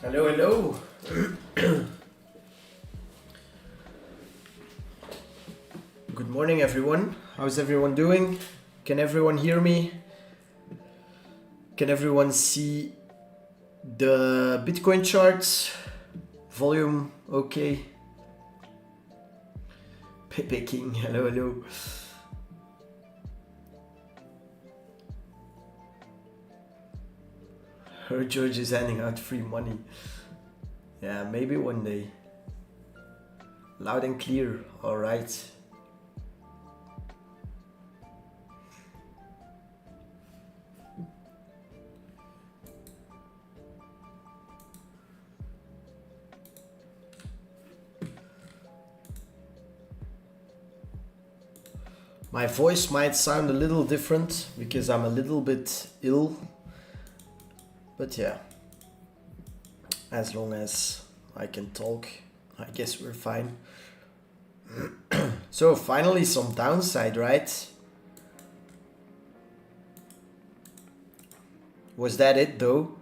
Hello, hello. Good morning, everyone. How's everyone doing? Can everyone hear me? Can everyone see the Bitcoin charts? Volume okay? Pepe King, hello, hello. Her George is handing out free money. Yeah, maybe one day. Loud and clear, alright. My voice might sound a little different because I'm a little bit ill. But yeah, as long as I can talk, I guess we're fine. So finally some downside, right? Was that it though?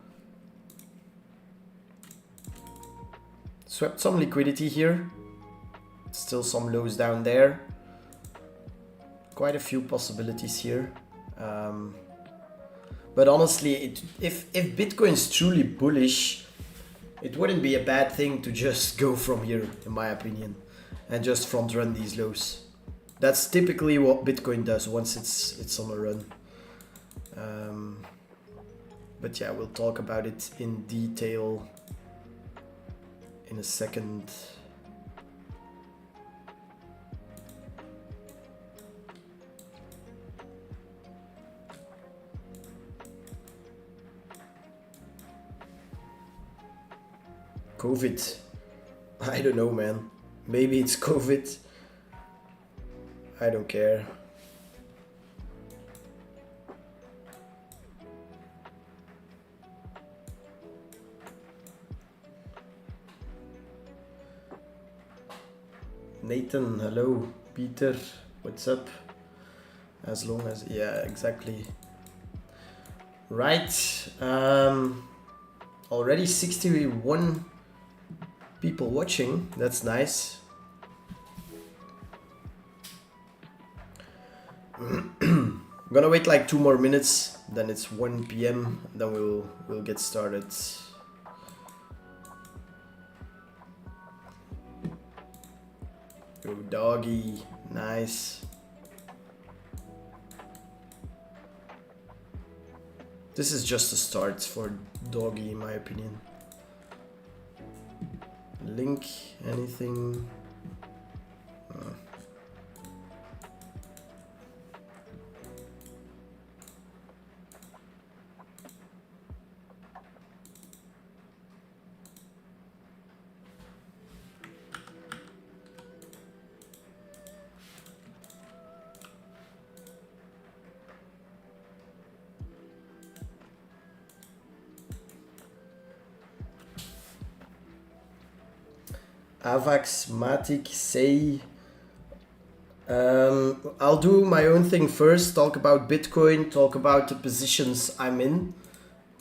Swept some liquidity here. Still some lows down there. Quite a few possibilities here. But honestly, if Bitcoin's truly bullish, it wouldn't be a bad thing to just go from here, in my opinion, and just front run these lows. That's typically what Bitcoin does once it's on a run. But yeah, we'll talk about it in detail in a second. COVID. I don't know, man. Maybe it's COVID. I don't care. Nathan, hello. Peter, what's up? As long as, yeah, exactly. Right. Already 61 people watching. That's nice. I'm gonna wait like 2 more minutes, then it's 1 p.m. Then we'll get started. Go doggy, nice. This is just a start for doggy in my opinion. Link, anything? Avax, Matic, say. I'll do my own thing first, talk about Bitcoin, talk about the positions I'm in.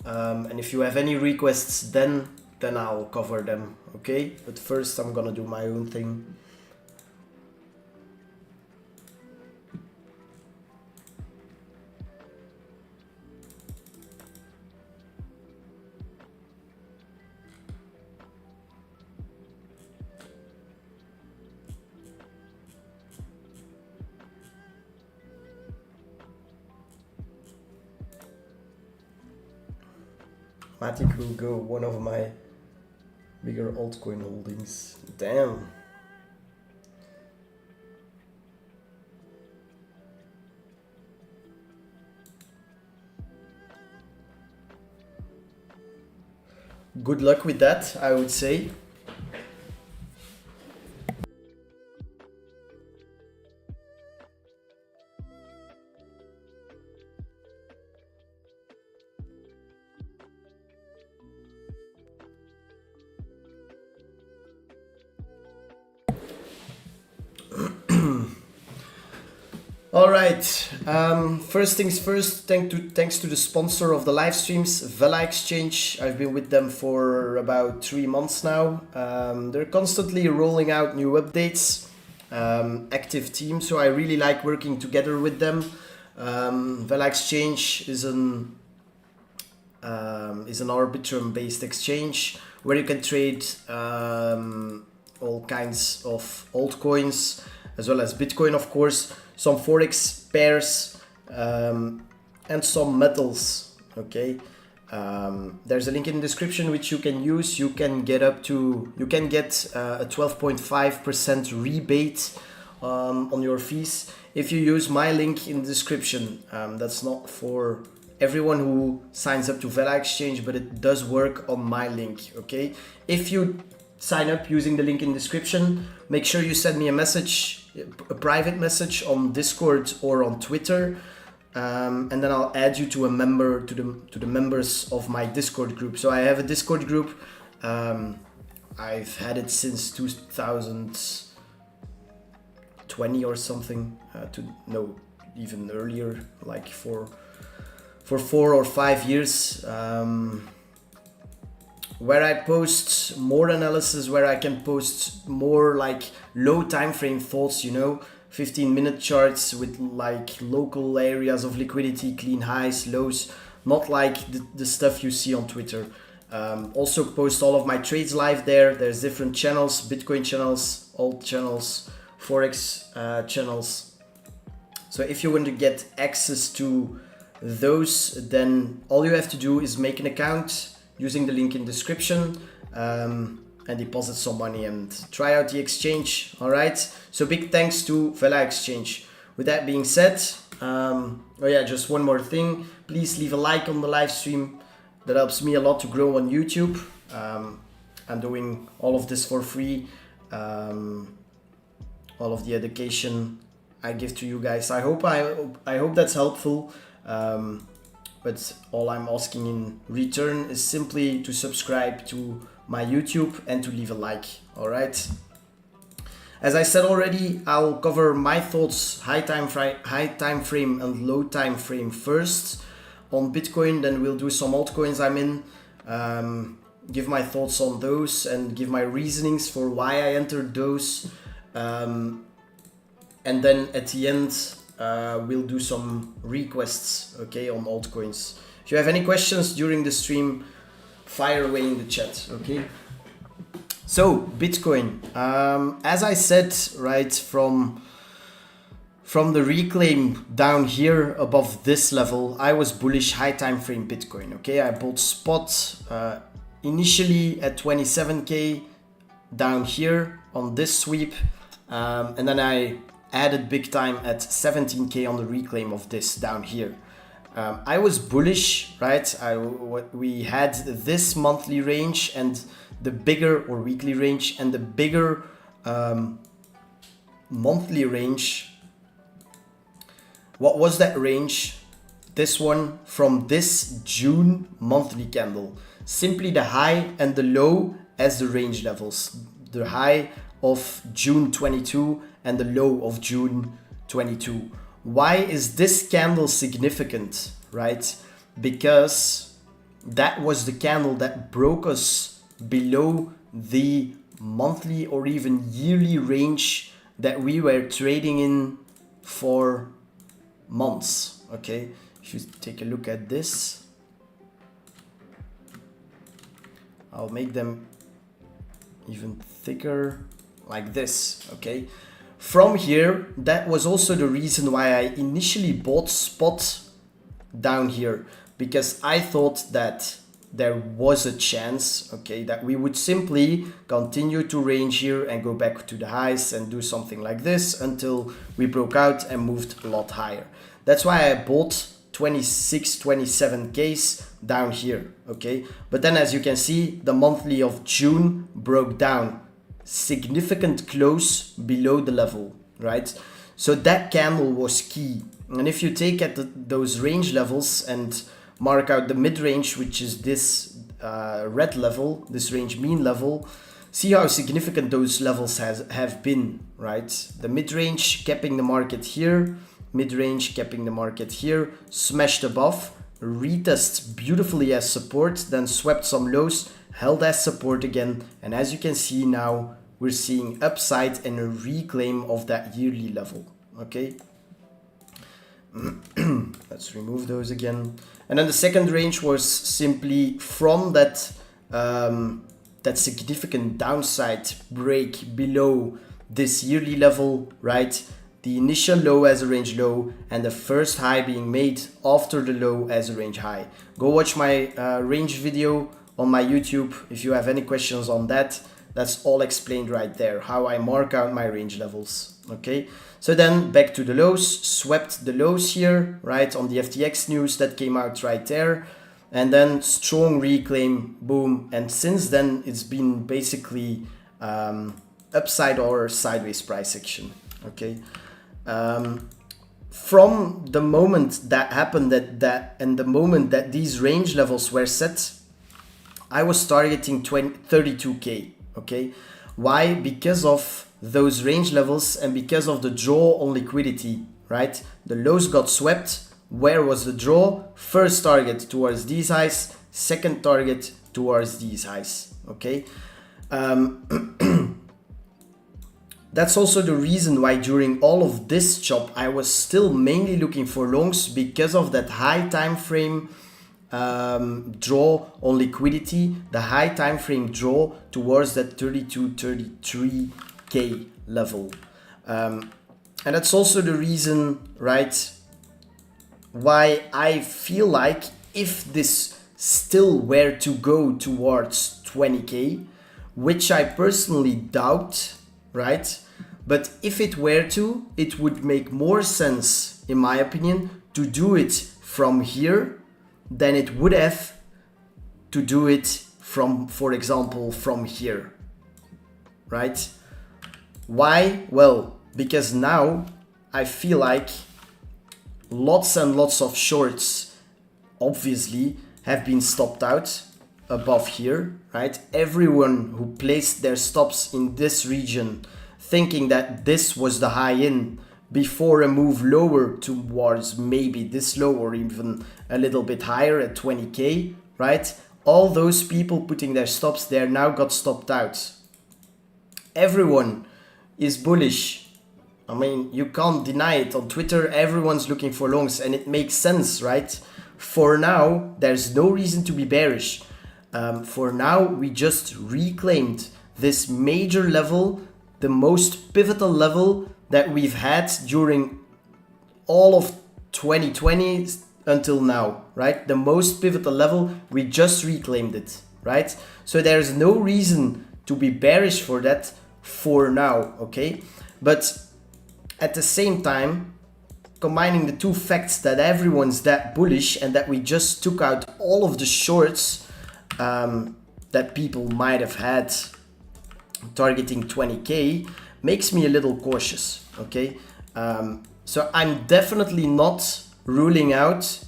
And if you have any requests, then I'll cover them, okay? But first I'm gonna do my own thing. Matic will go, one of my bigger altcoin holdings. Damn. Good luck with that, I would say. All right. First things first. Thanks to the sponsor of the live streams, Vela Exchange. I've been with them for about 3 months now. They're constantly rolling out new updates. Active team, so I really like working together with them. Vela Exchange is an Arbitrum-based exchange where you can trade all kinds of altcoins as well as Bitcoin, of course, some forex pairs, and some metals. Okay, there's a link in the description which you can use. You can get a 12.5% rebate on your fees if you use my link in the description. That's not for everyone who signs up to Vela Exchange, but it does work on my link. Okay, if you sign up using the link in the description, make sure you send me a message, a private message on Discord or on Twitter, and then I'll add you to a member to the members of my Discord group. So I have a Discord group. I've had it since 2020 or something, even earlier, like for 4 or 5 years. Where I post more analysis, where I can post more like low time frame thoughts, you know, 15-minute charts with like local areas of liquidity, clean highs, lows, not like the stuff you see on Twitter. Also post all of my trades live there. There's different channels, Bitcoin channels, alt channels, Forex channels. So if you want to get access to those, then all you have to do is make an account using the link in description and deposit some money and try out the exchange. All right. So big thanks to Vela Exchange. With that being said, oh yeah, just one more thing. Please leave a like on the live stream. That helps me a lot to grow on YouTube. I'm doing all of this for free. All of the education I give to you guys. I hope that's helpful. But all I'm asking in return is simply to subscribe to my YouTube and to leave a like. All right. As I said already, I'll cover my thoughts, high time frame and low time frame first on Bitcoin. Then we'll do some altcoins I'm in, give my thoughts on those and give my reasonings for why I entered those. And then at the end, we'll do some requests, okay, on altcoins. If you have any questions during the stream, fire away in the chat, okay? So Bitcoin, as I said, right, from the reclaim down here above this level, I was bullish high time frame Bitcoin, okay? I bought spot initially at 27K down here on this sweep, and then I added big time at 17K on the reclaim of this down here. I was bullish, right? We had this monthly range and the bigger, or weekly range, and the bigger monthly range. What was that range? This one from this June monthly candle. Simply the high and the low as the range levels. The high of June 22 and the low of June 22. Why is this candle significant, right? Because that was the candle that broke us below the monthly or even yearly range that we were trading in for months, okay? If you take a look at this, I'll make them even thicker like this, okay? From here, that was also the reason why I initially bought spot down here, because I thought that there was a chance, okay, that we would simply continue to range here and go back to the highs and do something like this until we broke out and moved a lot higher. That's why I bought 26, 27Ks down here, okay? But then as you can see, the monthly of June broke down significant close below the level, right? So that candle was key. And if you take at those range levels and mark out the mid-range, which is this red level, this range mean level, see how significant those levels have been, right? The mid-range capping the market here, mid-range capping the market here, smashed above, retest beautifully as support, then swept some lows, held as support again, and as you can see now, we're seeing upside and a reclaim of that yearly level, okay? Let's remove those again. And then the second range was simply from that that significant downside break below this yearly level, right? The initial low as a range low and the first high being made after the low as a range high. Go watch my range video on my YouTube if you have any questions on that. That's all explained right there, how I mark out my range levels, okay? So then back to the lows, swept the lows here, right, on the FTX news that came out right there. And then strong reclaim, boom. And since then, it's been basically upside or sideways price action, okay? From the moment that happened, and the moment that these range levels were set, I was targeting 32K, okay? Why? Because of those range levels and because of the draw on liquidity, right? The lows got swept. Where was the draw? First target towards these highs, second target towards these highs, okay? That's also the reason why during all of this chop I was still mainly looking for longs, because of that high time frame draw on liquidity, the high time frame draw towards that 32-33k level. And that's also the reason, right, why I feel like if this still were to go towards 20k, which I personally doubt, right? But if it were to, it would make more sense, in my opinion, to do it from here than it would have to do it from, for example, from here, right? Why? Well, because now I feel like lots and lots of shorts obviously have been stopped out above here, right? Everyone who placed their stops in this region thinking that this was the high in before a move lower towards maybe this low or even a little bit higher at 20k, right? All those people putting their stops there now got stopped out. Everyone is bullish. I mean, you can't deny it. On Twitter, everyone's looking for longs, and it makes sense, right? For now, there's no reason to be bearish. For now, we just reclaimed this major level, the most pivotal level that we've had during all of 2020 until now, right? The most pivotal level, we just reclaimed it, right? So there's no reason to be bearish for that for now, okay? But at the same time, combining the two facts that everyone's that bullish and that we just took out all of the shorts that people might have had targeting 20k makes me a little cautious, okay? So I'm definitely not ruling out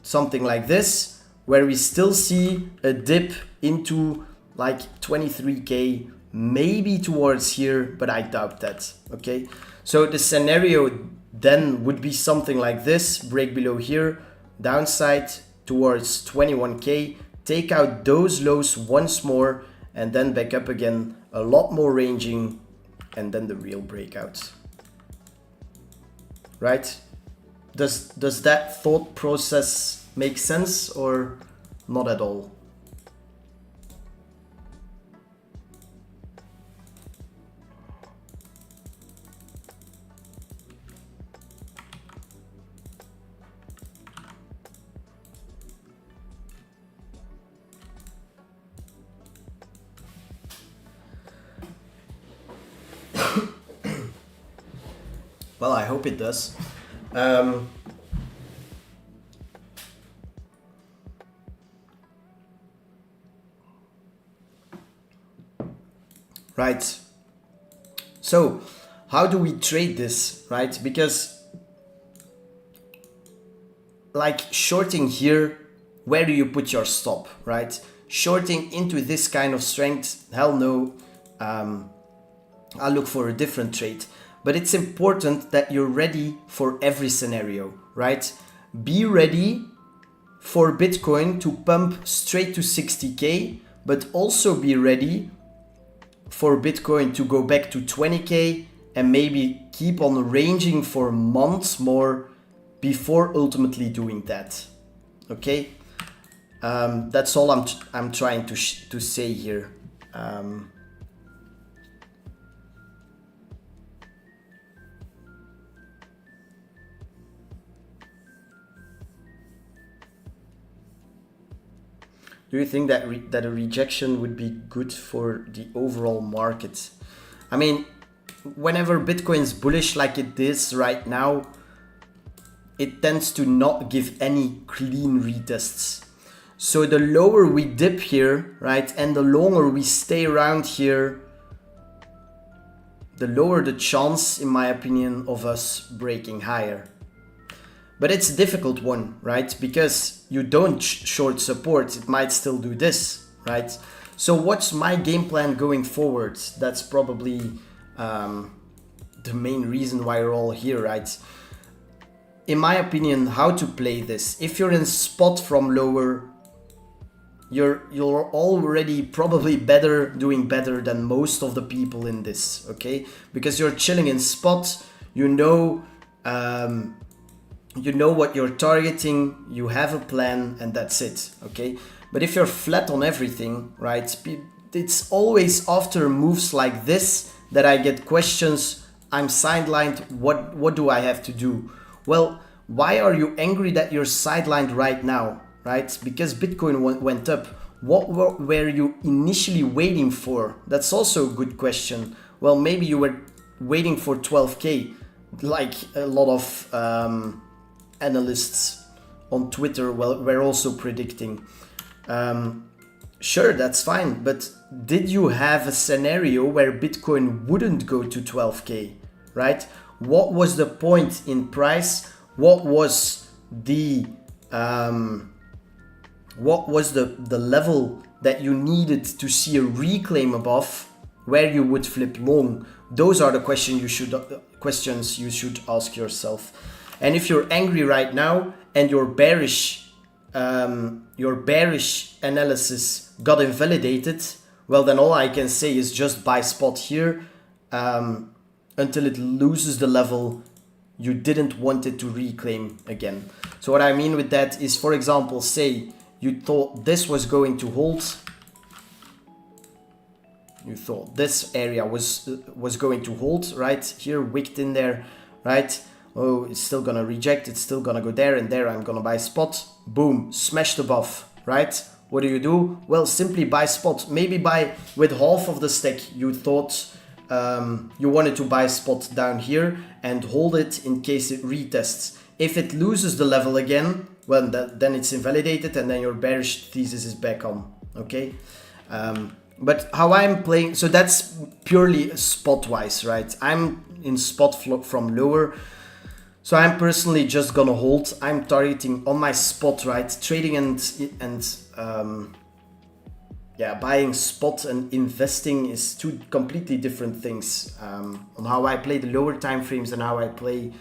something like this, where we still see a dip into like 23k, maybe towards here, but I doubt that, okay? So the scenario then would be something like this: break below here, downside towards 21k, take out those lows once more, and then back up again, a lot more ranging, and then the real breakout, right? Does that thought process make sense or not at all? Well, I hope it does. Right. So, how do we trade this, right? Because, like, shorting here, where do you put your stop, right? Shorting into this kind of strength, hell no. I'll look for a different trade. But it's important that you're ready for every scenario, right? Be ready for Bitcoin to pump straight to 60k, but also be ready for Bitcoin to go back to 20k and maybe keep on ranging for months more before ultimately doing that. Okay, that's all I'm trying to say here. Do you think that that a rejection would be good for the overall market? I mean, whenever Bitcoin's bullish like it is right now, it tends to not give any clean retests. So the lower we dip here, right, and the longer we stay around here, the lower the chance, in my opinion, of us breaking higher. But it's a difficult one, right? Because you don't short support, it might still do this, right? So what's my game plan going forward? That's probably the main reason why we're all here, right? In my opinion, how to play this. If you're in spot from lower, you're already probably doing better than most of the people in this, okay? Because you're chilling in spot, you know what you're targeting, you have a plan, and that's it, okay? But if you're flat on everything, right, it's always after moves like this that I get questions. I'm sidelined, what do I have to do? Well, why are you angry that you're sidelined right now, right? Because Bitcoin went up. What were you initially waiting for? That's also a good question. Well, maybe you were waiting for 12K, like a lot of analysts on Twitter were also predicting. Sure, that's fine, but did you have a scenario where Bitcoin wouldn't go to 12K, right? What was the point in price? What was the level that you needed to see a reclaim above where you would flip long? Those are the questions you should ask yourself. And if you're angry right now and your bearish analysis got invalidated, well, then all I can say is just buy spot here until it loses the level you didn't want it to reclaim again. So what I mean with that is, for example, say you thought this was going to hold. You thought this area was going to hold, right? Here, wicked in there, right? Oh, it's still gonna reject, it's still gonna go there, and there I'm gonna buy spot. Boom, smashed above, right? What do? Well, simply buy spot. Maybe buy with half of the stack. You thought you wanted to buy spot down here and hold it in case it retests. If it loses the level again, well, then it's invalidated, and then your bearish thesis is back on, okay? But how I'm playing, so that's purely spot-wise, right? I'm in spot from lower. So I'm personally just gonna hold. I'm targeting on my spot, right? Trading and buying spot and investing is two completely different things. On how I play the lower time frames and how I play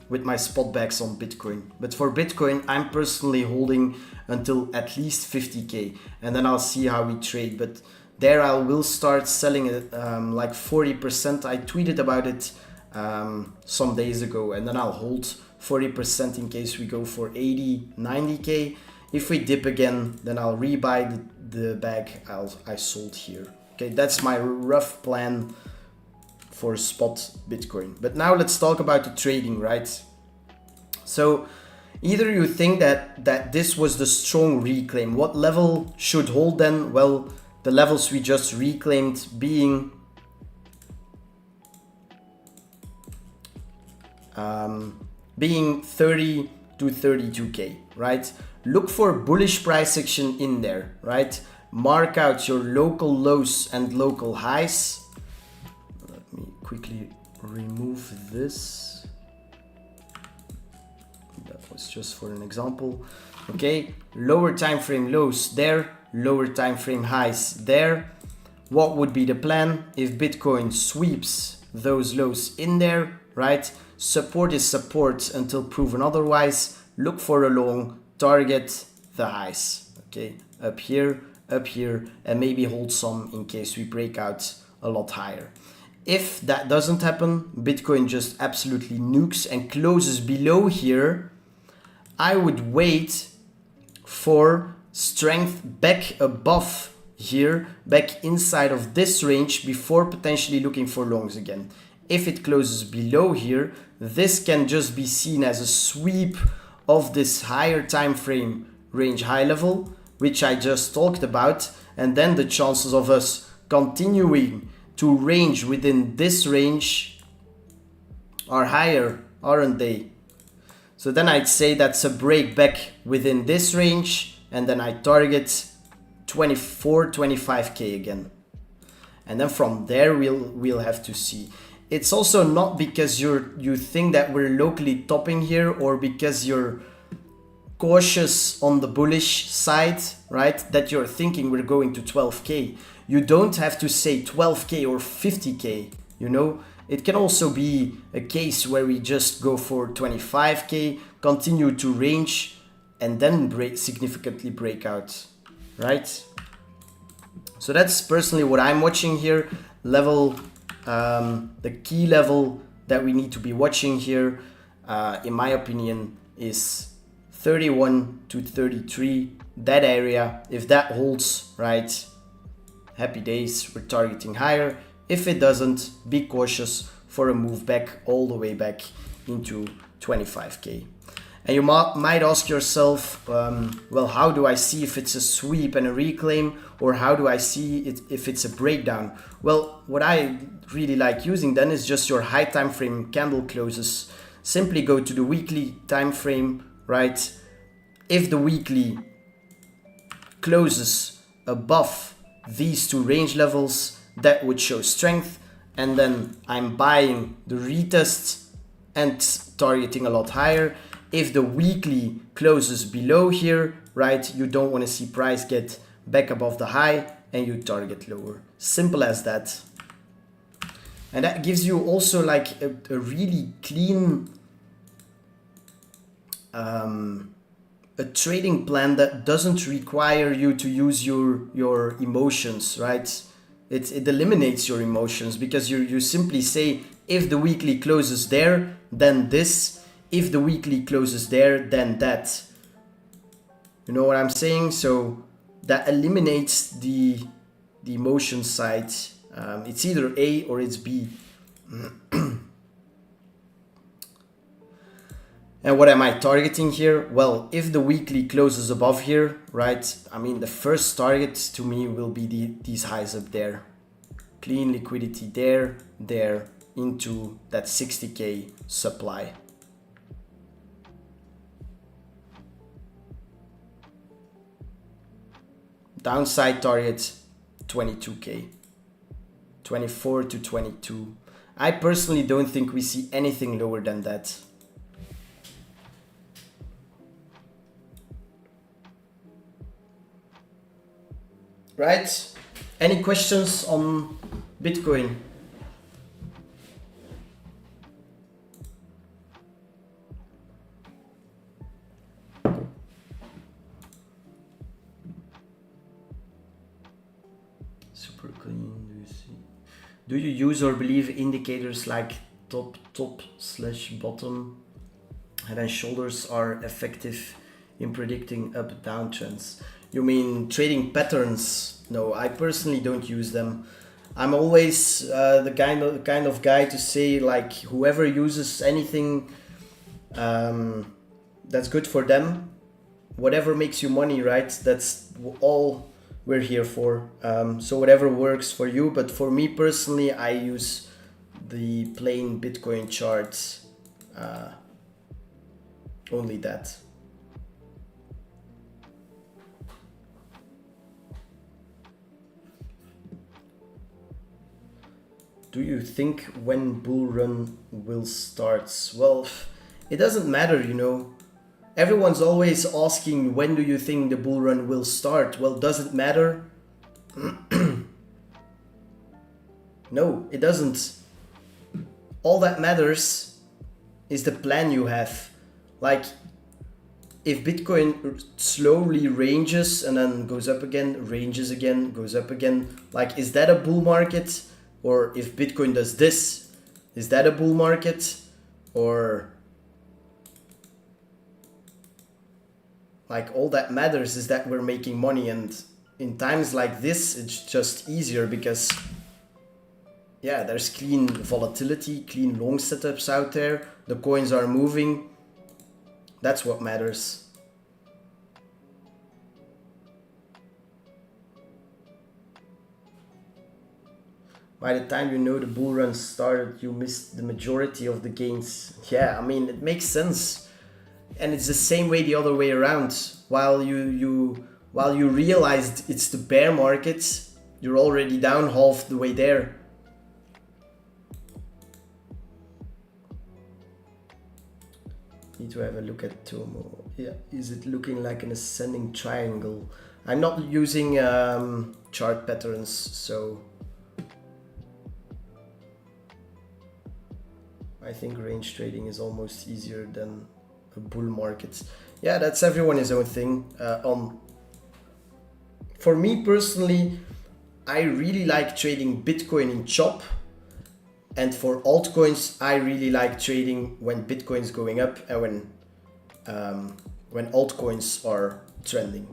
with my spot backs on Bitcoin. But for Bitcoin, I'm personally holding until at least 50K, and then I'll see how we trade. But there I will start selling it like 40%. I tweeted about it some days ago, and then I'll hold 40% in case we go for 80, 90K. If we dip again, then I'll rebuy the bag I sold here. Okay, that's my rough plan for spot Bitcoin. But now let's talk about the trading, right? So either you think that this was the strong reclaim. What level should hold then? Well, the levels we just reclaimed being being 30 to 32K, right? Look for bullish price action in there, right? Mark out your local lows and local highs. Let me quickly remove this. That was just for an example. Okay, lower time frame lows there, lower time frame highs there. What would be the plan if Bitcoin sweeps those lows in there, right? Support is support until proven otherwise. Look for a long, target the highs, okay? Up here, and maybe hold some in case we break out a lot higher. If that doesn't happen, Bitcoin just absolutely nukes and closes below here, I would wait for strength back above here, back inside of this range before potentially looking for longs again. If it closes below here, this can just be seen as a sweep of this higher time frame range high level, which I just talked about, and then the chances of us continuing to range within this range are higher, aren't they? So then I'd say that's a break back within this range, and then I target 24, 25K again. And then from there we'll have to see. It's also not because you think that we're locally topping here, or because you're cautious on the bullish side, right? That you're thinking we're going to 12K. You don't have to say 12K or 50K, you know? It can also be a case where we just go for 25K, continue to range, and then significantly break out, right? So that's personally what I'm watching here. Level, the key level that we need to be watching here, in my opinion, is 31 to 33. That area, if that holds, right, happy days, we're targeting higher. If it doesn't, be cautious for a move back all the way back into 25k. And you might ask yourself, well, how do I see if it's a sweep and a reclaim, or how do I see it if it's a breakdown? Well, what I really like using then is just your high time frame candle closes. Simply go to the weekly time frame, right? If the weekly closes above these two range levels, that would show strength, and then I'm buying the retest and targeting a lot higher. If the weekly closes below here, right, you don't want to see price get back above the high and you target lower. Simple as that. And that gives you also like a really clean a trading plan that doesn't require you to use your emotions, right? It eliminates your emotions, because you simply say, if the weekly closes there, then this. If the weekly closes there, then that. You know what I'm saying? So that eliminates the emotion side. It's either A or it's B. And what am I targeting here? Well, if the weekly closes above here, right? I mean, the first target to me will be these highs up there. Clean liquidity there, there, into that 60k supply. Downside target 22k, 24 to 22. I personally don't think we see anything lower than that. Right? Any questions on Bitcoin? Super clean. Do you use or believe indicators like top/bottom, head and shoulders are effective in predicting up downtrends? You mean trading patterns? No, I personally don't use them. I'm always the kind of guy to say, like, whoever uses anything that's good for them, whatever makes you money, right? That's all we're here for. So whatever works for you, but for me personally, I use the plain Bitcoin charts, only that. Do you think when bull run will start? Well, it doesn't matter, you know. Everyone's always asking, when do you think the bull run will start? Well, does it matter? No, it doesn't. All that matters is the plan you have. Like, if Bitcoin slowly ranges and then goes up again, ranges again, goes up again, like, is that a bull market? Or if Bitcoin does this, is that a bull market? Or like, all that matters is that we're making money, and in times like this, it's just easier because, yeah, there's clean volatility, clean long setups out there. The coins are moving. That's what matters. By the time you know the bull run started, you missed the majority of the gains. Yeah, I mean, it makes sense. And it's the same way the other way around. While you realized it's the bear market, you're already down half the way there. Need to have a look at Tomo. Yeah, is it looking like an ascending triangle? I'm not using chart patterns, so I think range trading is almost easier than a bull market. Yeah, that's everyone his own thing. For me personally, I really like trading Bitcoin in chop, and for altcoins, I really like trading when Bitcoin is going up and when altcoins are trending.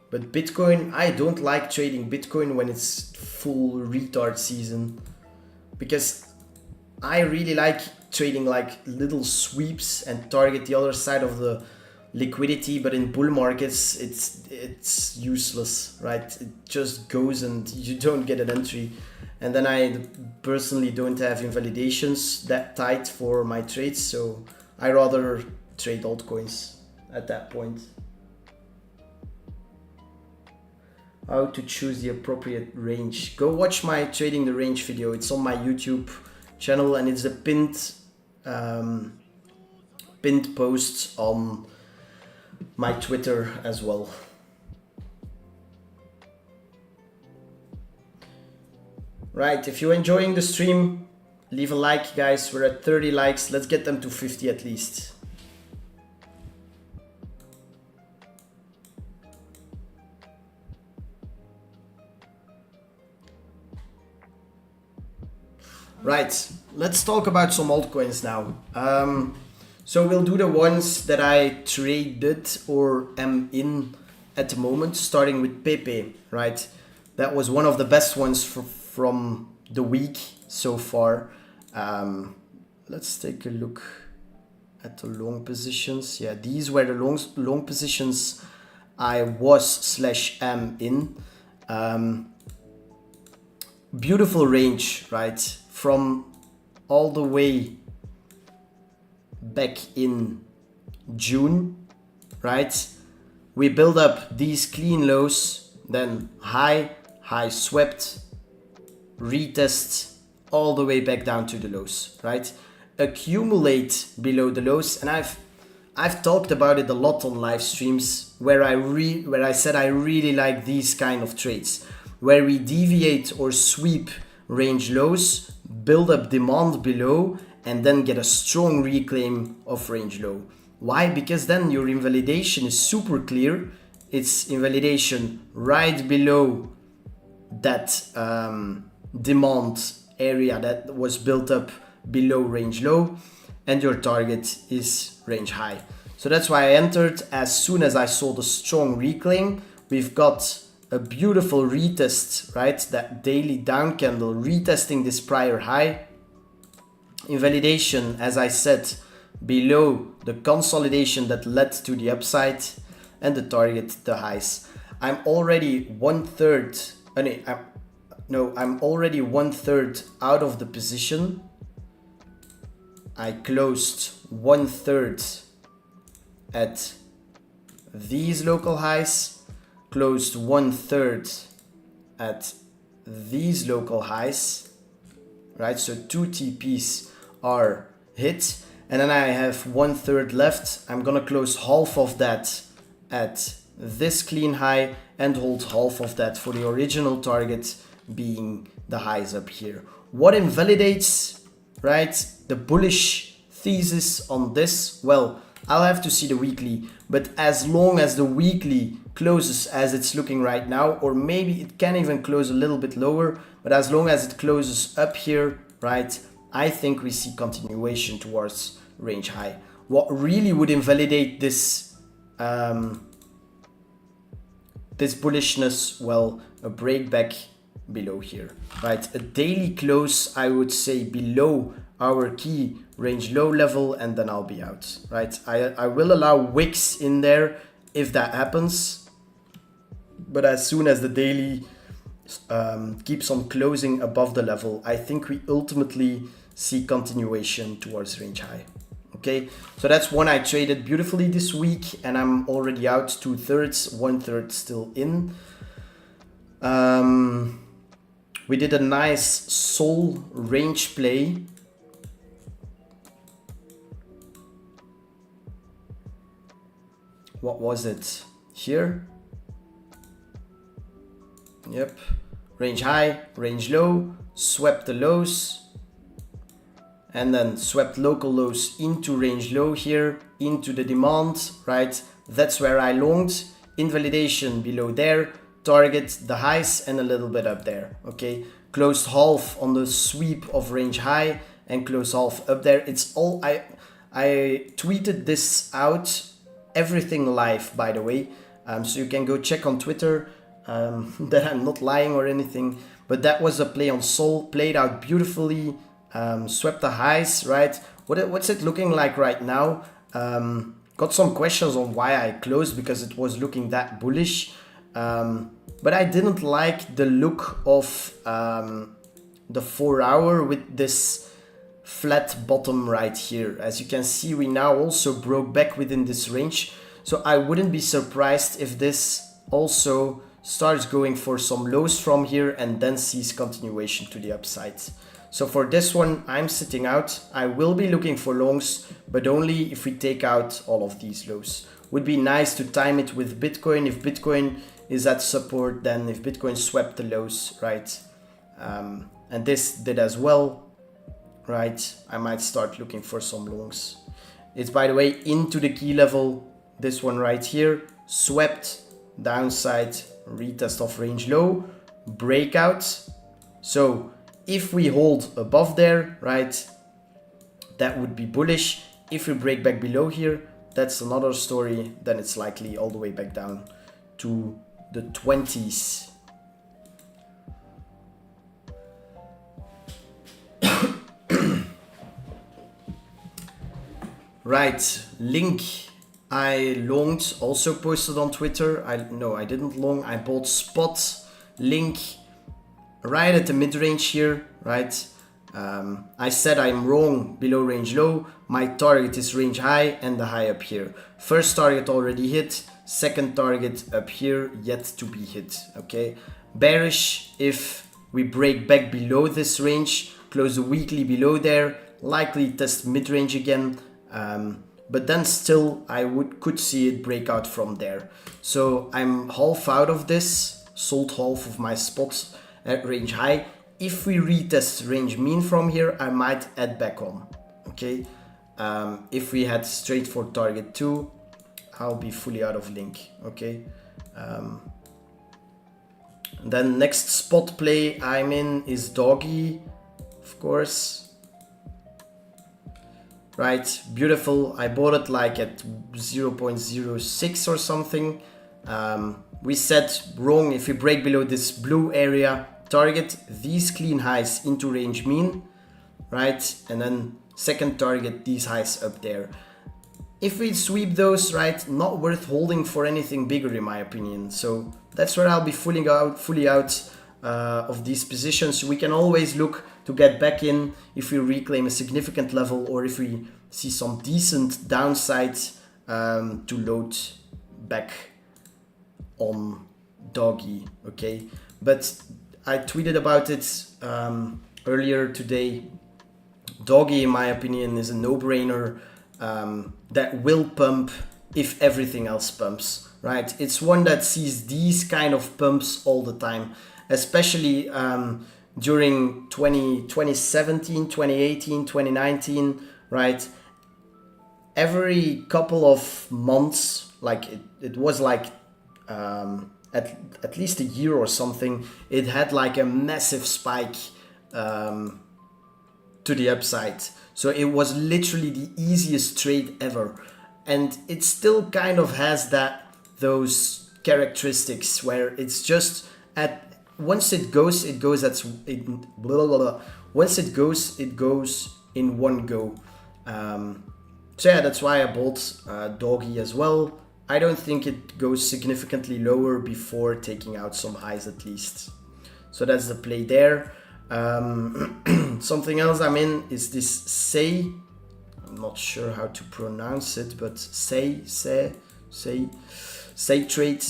But Bitcoin, I don't like trading Bitcoin when it's full retard season, because I really like trading like little sweeps and target the other side of the liquidity. But in bull markets, it's useless, right? It just goes and you don't get an entry. And then I personally don't have invalidations that tight for my trades, so I rather trade altcoins at that point. How to choose the appropriate range? Go watch my trading the range video. It's on my YouTube channel, and it's a pinned post on my Twitter as well. Right, if you're enjoying the stream, leave a like, guys. We're at 30 likes. Let's get them to 50 at least. Right, let's talk about some altcoins now. So we'll do the ones that I traded or am in at the moment, starting with Pepe, right? That was one of the best ones from the week so far. Let's take a look at the long positions. Yeah, these were the long positions I was/am in. Beautiful range, right? From all the way back in June, right? We build up these clean lows, then high swept, retest all the way back down to the lows, right? Accumulate below the lows, and I've talked about it a lot on live streams where I said I really like these kind of trades, where we deviate or sweep range lows, build up demand below, and then get a strong reclaim of range low. Why? Because then your invalidation is super clear. It's invalidation right below that demand area that was built up below range low, and your target is range high. So that's why I entered as soon as I saw the strong reclaim. We've got a beautiful retest, right? That daily down candle retesting this prior high. Invalidation, as I said, below the consolidation that led to the upside, and the target, the highs. I'm already one third out of the position. I closed 1/3 at these local highs, closed 1/3 at these local highs, right? So 2 TPs are hit, and then I have 1/3 left. I'm gonna close half of that at this clean high and hold half of that for the original target being the highs up here. What invalidates, right, the bullish thesis on this? Well, I'll have to see the weekly, but as long as the weekly closes as it's looking right now, or maybe it can even close a little bit lower, but as long as it closes up here, right, I think we see continuation towards range high. What really would invalidate this this bullishness? Well, a breakback below here, right? A daily close, I would say, below our key range low level, and then I'll be out, right? I will allow wicks in there if that happens, but as soon as the daily keeps on closing above the level, I think we ultimately see continuation towards range high. Okay, so that's one I traded beautifully this week, and I'm already out 2/3, 1/3 still in. We did a nice Sol range play. What was it? Here? Yep. Range high, range low, swept the lows, and then swept local lows into range low here, into the demand, right? That's where I longed. Invalidation below there, target the highs and a little bit up there, okay? Closed half on the sweep of range high and closed half up there. It's all, I tweeted this out, everything live, by the way. So you can go check on Twitter that I'm not lying or anything. But that was a play on Sol, played out beautifully, swept the highs, right? What's it looking like right now? Got some questions on why I closed because it was looking that bullish. But I didn't like the look of the 4 hour with this flat bottom right here. As you can see, we now also broke back within this range. So I wouldn't be surprised if this also starts going for some lows from here and then sees continuation to the upside. So for this one, I'm sitting out. I will be looking for longs, but only if we take out all of these lows. Would be nice to time it with Bitcoin. If Bitcoin is at support, then if Bitcoin swept the lows, right? And this did as well, right? I might start looking for some longs. It's, by the way, into the key level. This one right here, swept, downside, retest of range low, breakout. So if we hold above there, right, that would be bullish. If we break back below here, that's another story. Then it's likely all the way back down to the 20s. Right, Link. I longed, also posted on Twitter. No, I didn't long. I bought spot Link right at the mid-range here, right? I said I'm wrong below range low. My target is range high and the high up here. First target already hit. Second target up here yet to be hit, okay? Bearish if we break back below this range, close the weekly below there, likely test mid-range again. But then still I could see it break out from there. So I'm half out of this, sold half of my spots at range high. If we retest range mean from here, I might add back on, okay? If we head straight for target 2, I'll be fully out of Link, okay? Then next spot play I'm in is Doggy, of course. Right, beautiful. I bought it like at 0.06 or something. We said wrong. If we break below this blue area, target these clean highs into range mean, right? And then second target these highs up there. If we sweep those, right, not worth holding for anything bigger in my opinion. So that's where I'll be fully out of these positions. We can always look to get back in if we reclaim a significant level or if we see some decent downside to load back on Doggy, okay? But I tweeted about it earlier today. Doggy, in my opinion, is a no-brainer that will pump if everything else pumps, right? It's one that sees these kind of pumps all the time, especially during 2017, 2018, 2019, right? Every couple of months, like it was like at least a year or something, it had like a massive spike to the upside. So it was literally the easiest trade ever. And it still kind of has those characteristics where it's just once it goes in one go. So yeah, that's why I bought Doggy as well. I don't think it goes significantly lower before taking out some highs at least. So that's the play there. Something else I'm in is this Say. I'm not sure how to pronounce it, but Say trade.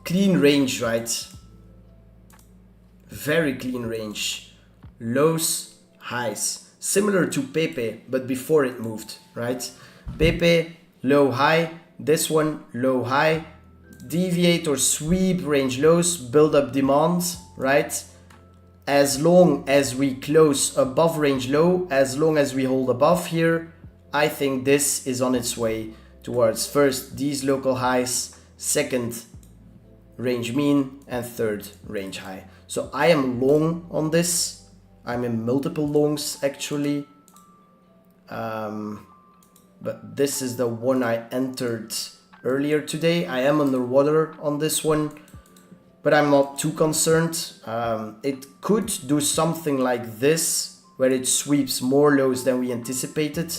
Clean range, right? Very clean range. Lows, highs. Similar to Pepe, but before it moved, right? Pepe, low, high. This one, low, high. Deviate or sweep range lows, build up demand, right? as long as we close above range low, as long as we hold above here, I think this is on its way towards first these local highs, second range mean, and third range high. So I am long on this. I'm in multiple longs actually. But this is the one I entered earlier today. I am underwater on this one, but I'm not too concerned. It could do something like this, where it sweeps more lows than we anticipated,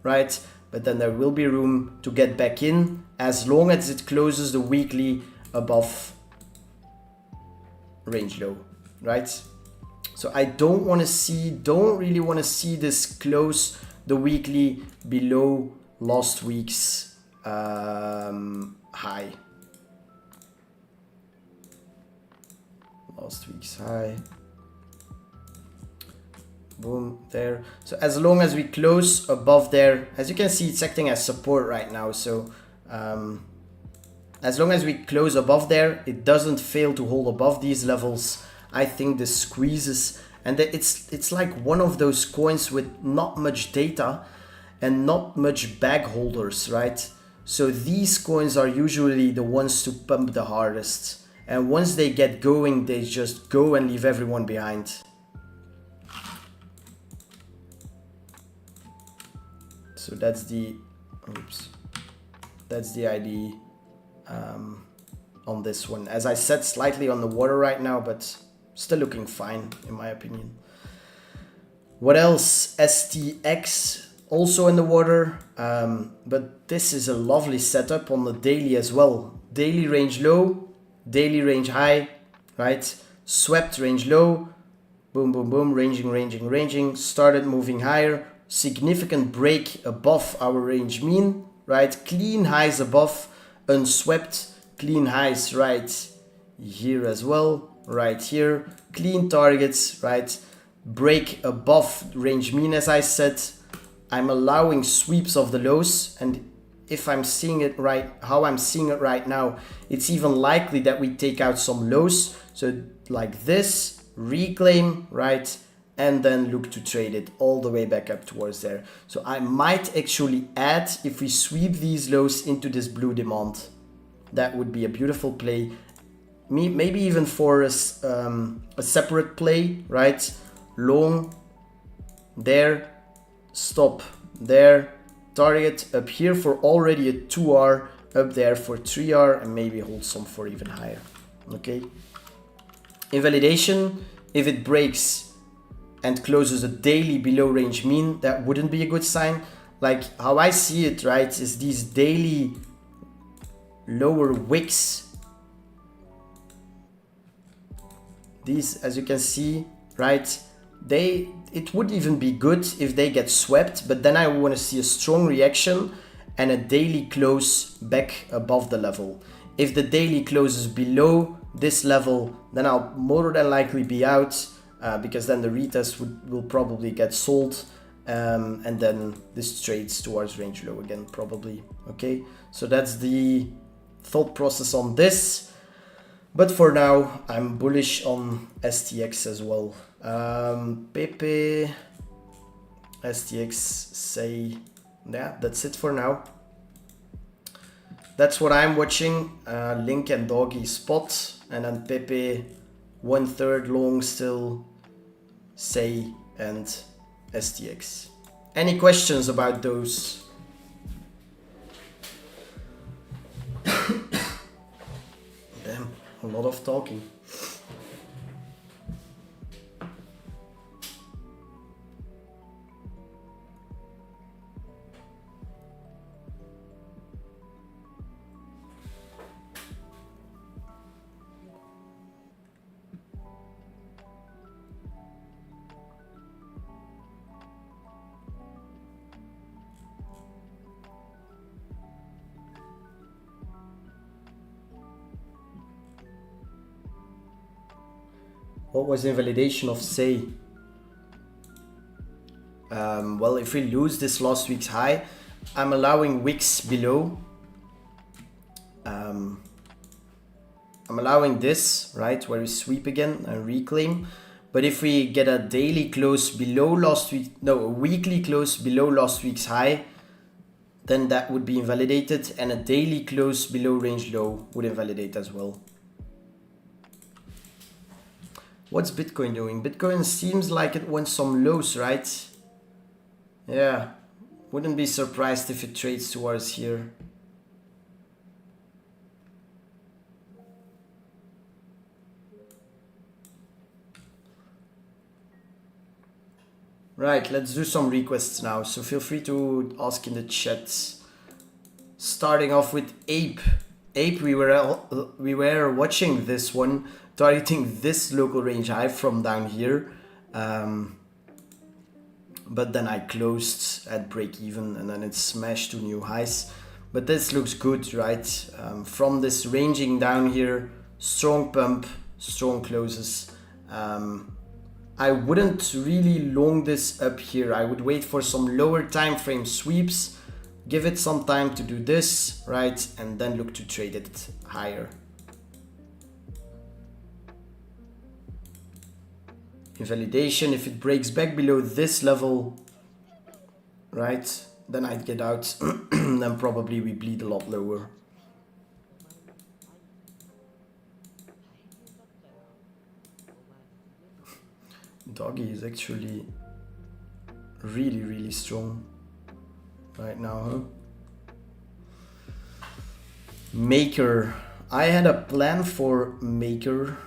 right? But then there will be room to get back in as long as it closes the weekly above range low, right? So I don't really want to see this close the weekly below last week's high. Last week's high. Boom, there. So as long as we close above there, as you can see, it's acting as support right now. So as long as we close above there, it doesn't fail to hold above these levels. I think this squeezes, and it's like one of those coins with not much data and not much bag holders, right? So these coins are usually the ones to pump the hardest. And once they get going, they just go and leave everyone behind. So that's the, that's the idea on this one. As I said, slightly on the water right now, but still looking fine in my opinion. What else? STX also in the water, but this is a lovely setup on the daily as well. Daily range low, daily range high, right? Swept range low, boom, boom, boom, ranging, started moving higher, significant break above our range mean, right? Clean highs above, unswept, clean highs right here as well, right here, clean targets, right? Break above range mean, as I said. I'm allowing sweeps of the lows, and if I'm seeing it right, how I'm seeing it right now, it's even likely that we take out some lows. So like this, reclaim, right? And then look to trade it all the way back up towards there. So I might actually add, if we sweep these lows into this blue demand, that would be a beautiful play. Maybe even for a separate play, right? Long, there, stop, there, target up here for already a 2R, up there for 3R, and maybe hold some for even higher, okay? Invalidation, if it breaks and closes a daily below range mean, that wouldn't be a good sign. Like how I see it, right, is these daily lower wicks. These, as you can see, right, it would even be good if they get swept, but then I want to see a strong reaction and a daily close back above the level. If the daily closes below this level, then I'll more than likely be out, because then the retest will probably get sold, and then this trades towards range low again probably. Okay, so that's the thought process on this. But for now, I'm bullish on STX as well. Pepe, STX, say, yeah, that's it for now. That's what I'm watching. Link and Doggy spot, and then Pepe 1/3 long still, say, and STX. Any questions about those? Damn, a lot of talking. What was the invalidation of say? Well, if we lose this last week's high, I'm allowing wicks below. I'm allowing this, right, where we sweep again and reclaim. But if we get a daily close below last week, no, a weekly close below last week's high, then that would be invalidated, and a daily close below range low would invalidate as well. What's Bitcoin doing? Bitcoin seems like it wants some lows, right? Yeah, wouldn't be surprised if it trades towards here. Right, let's do some requests now, so feel free to ask in the chat. Starting off with Ape. Ape, we were watching this one, targeting this local range high from down here. But then I closed at break even and then it smashed to new highs. But this looks good, right? From this ranging down here, strong pump, strong closes. I wouldn't really long this up here. I would wait for some lower time frame sweeps, give it some time to do this, right? And then look to trade it higher. Invalidation, if it breaks back below this level, right? Then I'd get out. Then probably we bleed a lot lower. Doggy is actually really, really strong right now, huh? Maker. I had a plan for Maker.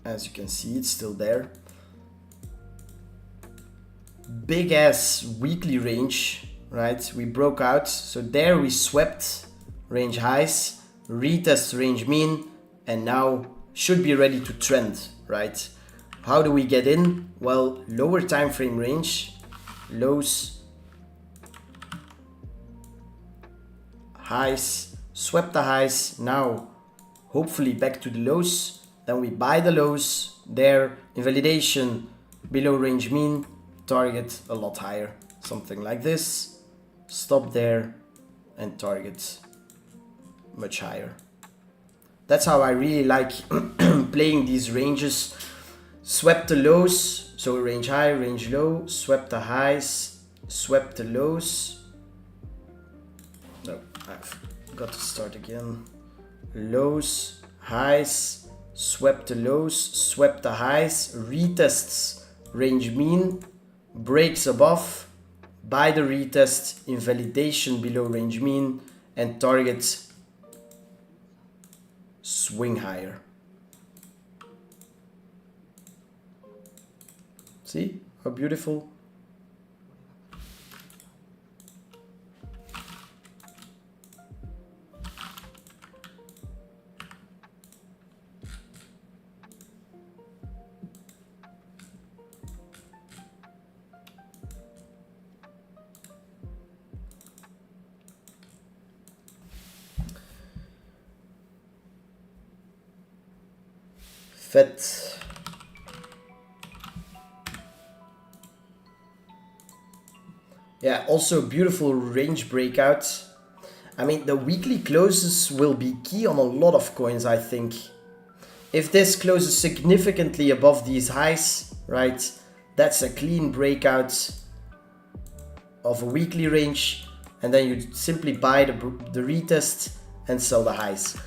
As you can see, it's still there. Big ass weekly range, right? We broke out. So there we swept range highs, retest range mean, and now should be ready to trend, right? How do we get in? Well, lower time frame range, lows, highs, swept the highs, now hopefully back to the lows. Then we buy the lows, there, invalidation, below range mean, target a lot higher, something like this, stop there and target much higher. That's how I really like playing these ranges. Swept the lows, so range high, range low, swept the highs, swept the lows. No, I've got to start again. Lows, highs, swept the lows, swept the highs, retests range mean, breaks above, buy the retest, invalidation below range mean, and target swing higher. See how beautiful? FET. Yeah, also beautiful range breakout. I mean, the weekly closes will be key on a lot of coins, I think. If this closes significantly above these highs, right, that's a clean breakout of a weekly range, and then you simply buy the retest and sell the highs.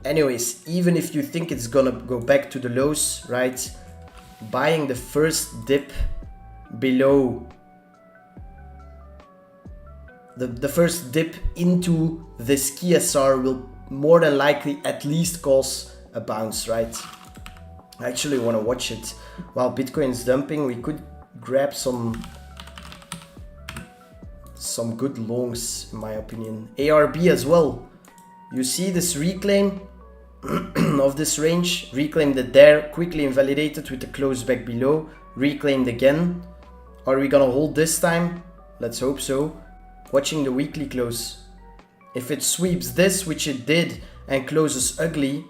Anyways, even if you think it's gonna go back to the lows, right, buying the first dip below the first dip into this KSR will more than likely at least cause a bounce, right? I actually want to watch it. While Bitcoin is dumping, we could grab some good longs, in my opinion. ARB as well. You see this reclaim of this range, reclaimed it there, quickly invalidated with the close back below, reclaimed again. Are we gonna hold this time? Let's hope so. Watching the weekly close. If it sweeps this, which it did, and closes ugly,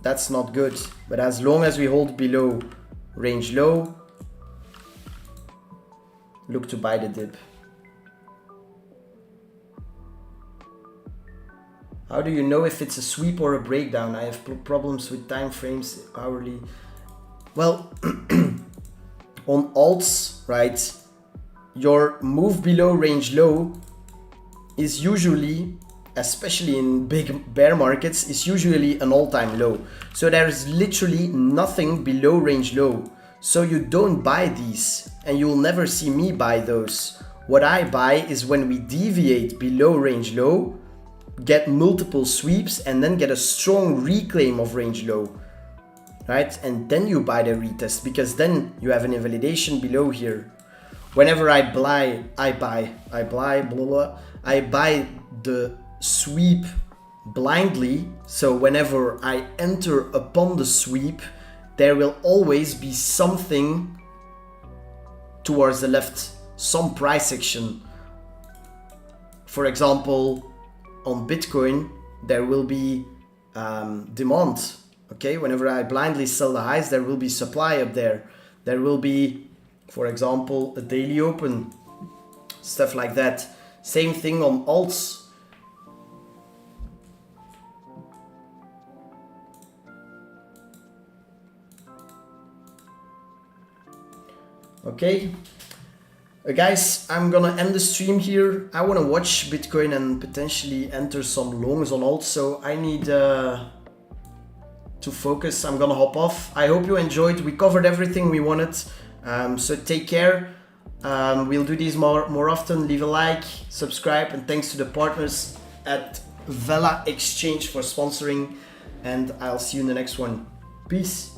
that's not good. But as long as we hold below range low, look to buy the dip. How do you know if it's a sweep or a breakdown? I have problems with time frames, hourly. Well, on alts, right, your move below range low is usually, especially in big bear markets, is usually an all-time low. So there's literally nothing below range low. So you don't buy these, and you'll never see me buy those. What I buy is when we deviate below range low, get multiple sweeps, and then get a strong reclaim of range low, right? And then you buy the retest, because then you have an invalidation below here. Whenever I buy the sweep blindly, so whenever I enter upon the sweep, there will always be something towards the left, some price action. For example, on Bitcoin, there will be demand. Okay, whenever I blindly sell the highs, there will be supply up there. There will be, for example, a daily open, stuff like that. Same thing on alts. Okay, guys, I'm gonna end the stream here. I wanna watch Bitcoin and potentially enter some longs on alts, so I need to focus. I'm gonna hop off. I hope you enjoyed. We covered everything we wanted, so take care. We'll do these more often. Leave a like, subscribe, and thanks to the partners at Vela Exchange for sponsoring, and I'll see you in the next one. Peace.